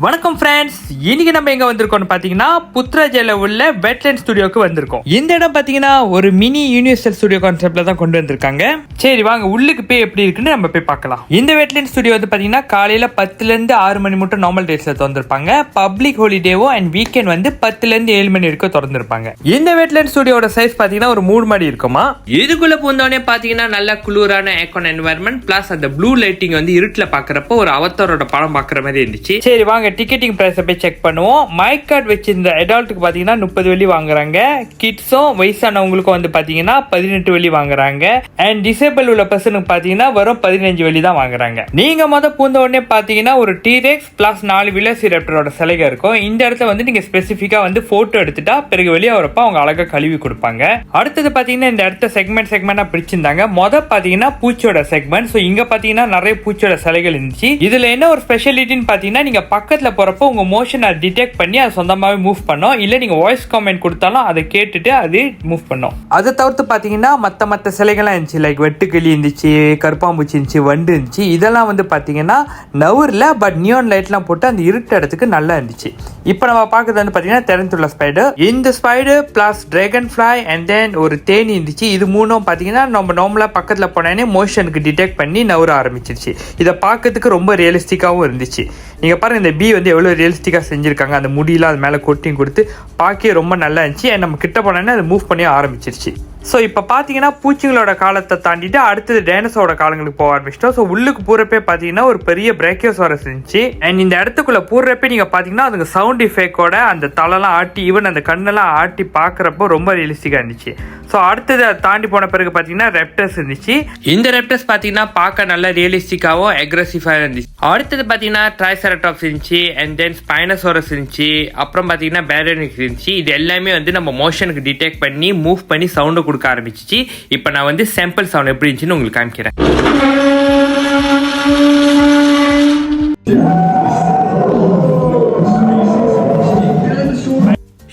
வணக்கம் ஃப்ரெண்ட்ஸ், இன்னைக்கு நம்ம எங்க வந்திருக்கோம்னு பாத்தீங்கன்னா புத்ராஜல உள்ள வெட்லேண்ட் ஸ்டுடியோக்கு வந்திருக்கோம். இந்த இடம் பாத்தீங்கன்னா ஒரு மினி யூனிவர்சல் ஸ்டுடியோ கான்செப்ட்ல தான் கொண்டு வந்திருக்காங்க. சரி வாங்க உள்ளுக்கு போய் எப்படி இருக்குன்னு நம்ம போய் பார்க்கலாம். இந்த வெட்லேண்ட் ஸ்டுடியோ வந்து பாத்தீங்கன்னா காலையில 10 ல இருந்து 6 மணி மட்டும் நார்மல் டேஸ்ல திறந்திருப்பாங்க. பப்ளிக் ஹாலிடேவோ அண்ட் வீக்கெண்ட் வந்து 10 ல இருந்து 7 மணி வரைக்கும் திறந்திருப்பாங்க. இந்த வெட்லேண்ட் ஸ்டுடியோட சைஸ் பாத்தீங்கன்னா ஒரு 3 மாடி இருக்குமா. இதுக்குள்ள பூந்தோடனே பாத்தீங்கன்னா நல்ல குளிரான ஏக்கன் என்வாயர்மெண்ட் பிளஸ் அந்த ப்ளூ லைட்டிங் வந்து இருட்டுல பாக்குறப்போ ஒரு அவதாரோட படம் பாக்குற மாதிரி இருந்துச்சு. சரி வாங்க டிக்கெட்டிங் பிரைஸ் போய் செக் பண்ணுவோம். மை கார்டு வச்சிருந்த அடல்ட்டுக்கு பாத்தீங்கன்னா 30 வெள்ளி வாங்குறாங்க. கிட்ஸும் வயசானவங்களுக்கும் வந்து பாத்தீங்கன்னா 18 வெள்ளி வாங்குறாங்க. அண்ட் டிசேபிள் உள்ள பர்சனுக்கு பாத்தீங்கன்னா வெறும் 15 வெள்ளி தான் வாங்குறாங்க. நீங்க பூந்த உடனே பாத்தீங்கன்னா ஒரு டீரெக்ஸ் பிளஸ் 4 விலோசிராப்டரோட சிலைகள் இருக்கும். இந்த இடத்துல வந்து நீங்க ஸ்பெசிபிக்கா வந்து போட்டோ எடுத்துட்டா பிறகு வெளியே வரப்ப அவங்க அழகா கழுவி கொடுப்பாங்க. அடுத்தது பாத்தீங்கன்னா இந்த இடத்த செக்மெண்டா பிரிச்சிருந்தாங்க. பாத்தீங்கன்னா பூச்சியோட செக்மெண்ட். சோ இங்க பாத்தீங்கன்னா நிறைய பூச்சியோட சிலைகள் இருந்துச்சு. இதுல என்ன ஒரு ஸ்பெஷாலிட்டின்னு பாத்தீங்கன்னா நீங்க பக்கத்துல போறப்போ உங்க மோஷனை டிடெக்ட் பண்ணி அது சொந்தமாவே மூவ் பண்ணும். இல்ல நீங்க வாய்ஸ் காமெண்ட் கொடுத்தாலும் அதை கேட்டுட்டு அது மூவ் பண்ணும். அதை தவிர்த்து பாத்தீங்கன்னா மத்த சிலைகள்லாம் இருந்துச்சு. லைக் வெட்டுக்கிளி இருந்துச்சு, கருப்பாம்பூச்சி இருந்துச்சு, வண்டு இருந்துச்சு. இதெல்லாம் வந்து பாத்தீங்கன்னா நவர்ல பட் நியான் லைட்லாம் போட்டு அந்த இருட்டு இடத்துக்கு நல்லா இருந்துச்சு. இப்போ நம்ம பார்க்கறது வந்து பாத்தீங்கன்னா தெரந்துள்ள ஸ்பைடர். இந்த spider plus dragon fly and then ஒரு தேனி இருந்துச்சு. இது மூணும் பாத்தீங்கன்னா நம்ம நார்மலா பக்கத்துல போனே மோஷனுக்கு டிடெக்ட் பண்ணி நவர ஆரம்பிச்சிருச்சு. இதை பார்க்கறதுக்கு ரொம்ப ரியலிஸ்டிக்காவும் இருந்துச்சு. நீங்க பாருங்க இந்த பீ வந்து எவ்வளவு ரியலிஸ்டிக்கா செஞ்சிருக்காங்க. அந்த முடியெல்லாம் அது மேல கொட்டிங் கொடுத்து பார்க்க ரொம்ப நல்லா இருந்துச்சு. நம்ம கிட்ட போனோன்னே அது மூவ் பண்ணி ஆரம்பிச்சிருச்சு. ஸோ இப்போ பார்த்தீங்கன்னா பூச்சிங்களோட காலத்தை தாண்டிட்டு அடுத்தது டைனோசரோட காலங்களுக்கு போக ஆரம்பிச்சிட்டோம். ஸோ உள்ளுக்கு பூரப்பே பார்த்தீங்கன்னா ஒரு பெரிய பிரேக்கியோசாரஸ் இருந்துச்சு. அண்ட் இந்த இடத்துக்குள்ள பூரப்பே நீங்கள் பார்த்தீங்கன்னா அதுக்கு சவுண்ட் எஃபெக்டோட அந்த தலைலாம் ஆட்டி ஈவன் அந்த கண்ணெல்லாம் ஆட்டி பார்க்குறப்போ ரொம்ப ரியலிஸ்டிக்காக இருந்துச்சு. ஸோ அடுத்தது அதை தாண்டி போன பிறகு பார்த்தீங்கன்னா ரெப்டர்ஸ் இருந்துச்சு. இந்த ரெப்டர்ஸ் பார்த்தீங்கன்னா பார்க்க நல்லா ரியலிஸ்டிக்காகவும் அக்ரெசிவாக இருந்துச்சு. அடுத்தது பார்த்தீங்கன்னா ட்ரைசெராடாப்ஸ் இருந்துச்சு. அண்ட் தென் ஸ்பைனோசாரஸ் இருந்துச்சு. அப்புறம் பார்த்தீங்கன்னா பேரனிக்ஸ் இருந்துச்சு. இது எல்லாமே வந்து நம்ம மோஷனுக்கு டிடெக்ட் பண்ணி மூவ் பண்ணி சவுண்டு கொடுக்க ஆரம்பிச்சிச்சு. இப்போ நான் வந்து சாம்பிள் சவுண்ட் எப்படி இருந்துச்சுன்னு உங்களுக்கு காமிக்கிறேன்.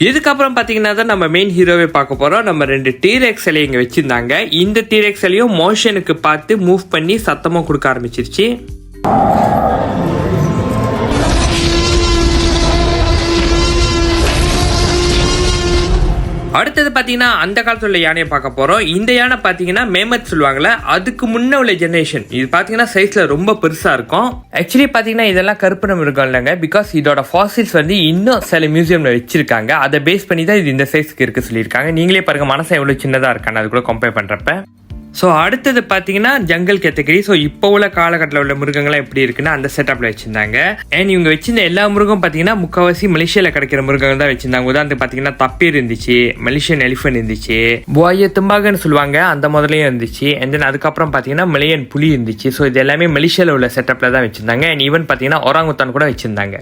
இதுக்கப்புறம் பாத்தீங்கன்னா தான் நம்ம மெயின் ஹீரோவே பார்க்க போறோம். நம்ம 2 டீரெக்ஸ் சிலை இங்க வச்சிருந்தாங்க. இந்த டீரெக்ஸ் சிலையும் மோஷனுக்கு பார்த்து மூவ் பண்ணி சத்தமும் கொடுக்க ஆரம்பிச்சிருச்சு. அடுத்தது பாத்தீங்கன்னா அந்த காலத்துல உள்ள யானையை பார்க்க போறோம். இந்த யானை பாத்தீங்கன்னா மேமத் சொல்லுவாங்கல்ல, அதுக்கு முன்ன உள்ள ஜெனரேஷன். இது பாத்தீங்கன்னா சைஸ்ல ரொம்ப பெருசா இருக்கும். ஆக்சுவலி பாத்தீங்கன்னா இதெல்லாம் கருப்பு மிருகம் இல்லைங்க. பிகாஸ் இதோட ஃபாசில்ஸ் வந்து இன்னும் சில மியூசியம்ல வச்சிருக்காங்க. அதை பேஸ் பண்ணி தான் இது இந்த சைஸ்க்கு இருக்கு சொல்லியிருக்காங்க. நீங்களே பாருங்க மனசை எவ்வளவு சின்னதா இருக்கான்னு அது கூட கம்பேர் பண்றப்ப. ஸோ அடுத்தது பார்த்தீங்கன்னா ஜங்கல் கேட்டகரி. ஸோ இப்போ உள்ள காலகட்டத்தில் உள்ள மிருகங்கள்லாம் எப்படி இருக்குன்னா அந்த செட்டப்பில் வச்சிருந்தாங்க. அண்ட் இவங்க வச்சிருந்த எல்லா மிருகம் பார்த்தீங்கன்னா முக்கால்வாசி மலேசியாவில் கிடைக்கிற மிருகங்கள் தான் வச்சிருந்தாங்க. உதாரணத்துக்கு பார்த்தீங்கன்னா தப்பீர் இருந்துச்சு, மலேசியன் எலிஃபென்ட் இருந்துச்சு, புவாய தும்பாகன்னு சொல்லுவாங்க அந்த முதலையும் இருந்துச்சு. அண்ட் தென் அதுக்கப்புறம் பார்த்தீங்கன்னா மலையன் புலி இருந்துச்சு. ஸோ இது எல்லாமே மலேசியாவில் உள்ள செட்டப்பில் தான் வச்சிருந்தாங்க. அண்ட் ஈவன் பார்த்தீங்கன்னா ஒராங்குத்தான் கூட வச்சிருந்தாங்க.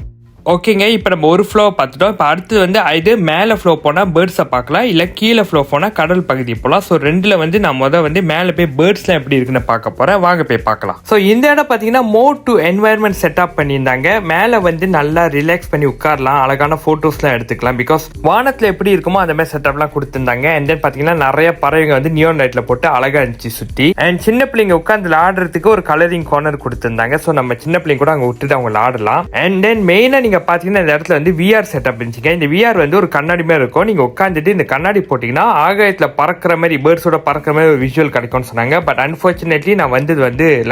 ஓகேங்க, இப்போ நம்ம ஒரு ஃப்ளோ பார்த்துட்டோம். இப்போ அடுத்து வந்து இது மேலே ஃப்ளோ போனால் பேர்ட்ஸை பார்க்கலாம், இல்லை கீழே ஃப்ளோ போனால் கடல் பகுதி போகலாம். ஸோ ரெண்டில் வந்து நான் வந்து மேலே போய் பேர்ட்ஸ்லாம் எப்படி இருக்குன்னு பார்க்க போகிறேன். வாங்க போய் பார்க்கலாம். ஸோ இந்த இடம் பார்த்தீங்கன்னா மோர் டு என்வாயர்மெண்ட் செட்டப் பண்ணியிருந்தாங்க. மேலே வந்து நல்லா ரிலாக்ஸ் பண்ணி உட்காரலாம், அழகான ஃபோட்டோஸ்லாம் எடுத்துக்கலாம். பிகாஸ் வானத்தில் எப்படி இருக்குமோ அந்த மாதிரி செட்டப்லாம் கொடுத்துருந்தாங்க. அண்ட் தென் பார்த்தீங்கன்னா நிறைய பறவைங்க வந்து நியோன் லைட்டில் போட்டு அழகாக இருந்துச்சு சுற்றி. அண்ட் சின்ன பிள்ளைங்க உட்காந்து ஆடுறதுக்கு ஒரு கலரிங் கார்னர் கொடுத்துருந்தாங்க. ஸோ நம்ம சின்ன பிள்ளைங்க கூட அங்கே விட்டுட்டு அவங்க ஆடலாம். அண்ட் தென் மெயினாக நீங்கள் பாத்தீங்கன்னா இந்த இடத்துல வந்து விஆர் செட்டப் இருந்துச்சுங்க. இந்த விஆர் வந்து ஒரு கண்ணாடி மாதிரி இருக்கும். நீங்க உட்காந்துட்டு இந்த கண்ணாடி போட்டீங்கன்னா ஆகாயத்துல பறக்கிற மாதிரி பேர்ட்ஸோட பறக்கிற மாதிரி ஒரு விஷுவல் கிடைக்கும்னு சொன்னாங்க. பட் அன்பார்ச்சுனேட்லி நான் வந்து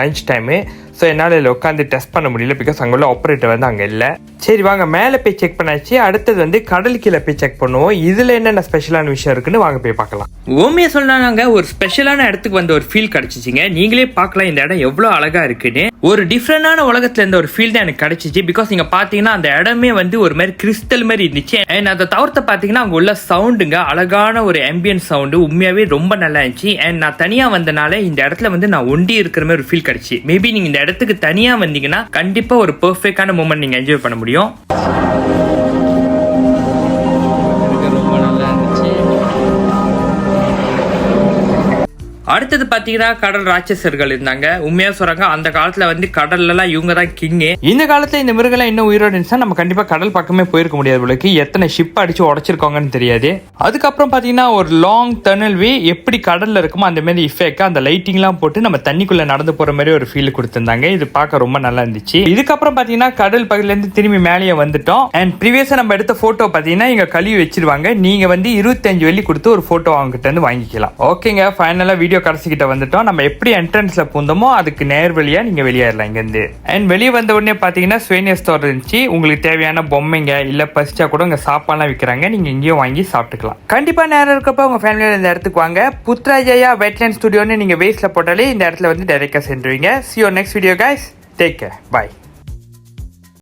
லஞ்ச் டைமு. ஸோ என்னால் இதில் உட்காந்து டெஸ்ட் பண்ண முடியல. பிகாஸ் அங்கே உள்ள ஆப்ரேட்டர் வந்து அங்கே இல்லை. சரி வாங்க மேலே போய் செக் பண்ணாச்சு. அடுத்தது வந்து கடல் கீழே போய் செக் பண்ணுவோம். இதில் என்னென்ன ஸ்பெஷலான விஷயம் இருக்குன்னு வாங்க போய் பார்க்கலாம். உண்மையை சொன்னாங்க ஒரு ஸ்பெஷலான இடத்துக்கு வந்து ஒரு ஃபீல் கிடைச்சிச்சிங்க. நீங்களே பார்க்கலாம் இந்த இடம் எவ்வளோ அழகா இருக்குன்னு. ஒரு டிஃப்ரெண்டான உலகத்துல இருந்த ஒரு ஃபீல் தான் எனக்கு கிடைச்சிச்சு. பிகாஸ் நீங்க பாத்தீங்கன்னா அந்த இடமே வந்து ஒரு மாதிரி கிறிஸ்டல் மாதிரி இருந்துச்சு. அண்ட் அதை தவிர்த்து பாத்தீங்கன்னா அங்க உள்ள சவுண்டுங்க அழகான ஒரு ஆம்பியன்ஸ் சவுண்டு உண்மையாவே ரொம்ப நல்லா இருந்துச்சு. அண்ட் நான் தனியா வந்தனால இந்த இடத்துல வந்து நான் ஒண்டி இருக்கிற மாதிரி ஒரு ஃபீல் கிடைச்சி. மேபி நீங்க இந்த இடத்துக்கு தனியா வந்தீங்கன்னா கண்டிப்பா ஒரு பெர்ஃபெக்டான மூமெண்ட் நீங்க என்ஜாய் பண்ண முடியும். அடுத்தது பாத்தீங்கன்னா கடல் ராட்சசர்கள் இருந்தாங்க. உண்மையா சொல்றாங்க அந்த காலத்துல வந்து கடல்ல எல்லாம் இவங்க தான் கிங்கு. இந்த காலத்துல இந்த மிருகெல்லாம் இன்னும் உயிரோடு இருந்துச்சா நம்ம கண்டிப்பா கடல் பக்கமே போயிருக்க முடியாது. உங்களுக்கு எத்தனை ஷிப் அடிச்சு உடைச்சிருக்காங்கன்னு தெரியாது. அதுக்கப்புறம் பாத்தீங்கன்னா ஒரு லாங் டனல் வே எப்படி கடல்ல இருக்குமோ அந்த மாதிரி இஃபெக்ட் அந்த லைட்டிங் எல்லாம் போட்டு நம்ம தண்ணிக்குள்ள நடந்து போற மாதிரி ஒரு ஃபீல் கொடுத்திருந்தாங்க. இது பார்க்க ரொம்ப நல்லா இருந்துச்சு. இதுக்கப்புறம் பாத்தீங்கன்னா கடல் பகுதியில இருந்து திரும்பி மேலேயே வந்துட்டோம். அண்ட் ப்ரீவியஸா நம்ம எடுத்த போட்டோ பாத்தீங்கன்னா இங்க கழுவி வச்சிருவாங்க. நீங்க வந்து 25 வெள்ளி கொடுத்து ஒரு போட்டோ அவங்ககிட்ட இருந்து வாங்கிக்கலாம். ஓகேங்க, ஃபைனலா வீடியோ கடைசி கிட்ட வந்துட்டோம். நம்ம எப்படி என்ட்ரன்ஸ்ல பூந்தோமோ அதுக்கு நேர் வழியா நீங்க வெளியேறலாம் இங்க இருந்து. அண்ட் வெளியே வந்த உடனே பாத்தீங்கன்னா ஸ்வேனியா ஸ்டோர் இருந்துச்சு. உங்களுக்கு தேவையான பொம்மைங்க இல்ல பசிச்சா கூட இங்க சாப்பாடுலாம் விற்கிறாங்க. நீங்க இங்கேயும் வாங்கி சாப்பிட்டுக்கலாம். கண்டிப்பா நேரம் இருக்கப்ப உங்க ஃபேமிலியோட இந்த இடத்துக்கு வாங்க. புத்ராஜயா வெட்லேண்ட் ஸ்டுடியோன்னு நீங்க வேஸ்ட்ல போட்டாலே இந்த இடத்துல வந்து டைரக்டா சென்றுவீங்க. See you next video guys. Take care. Bye.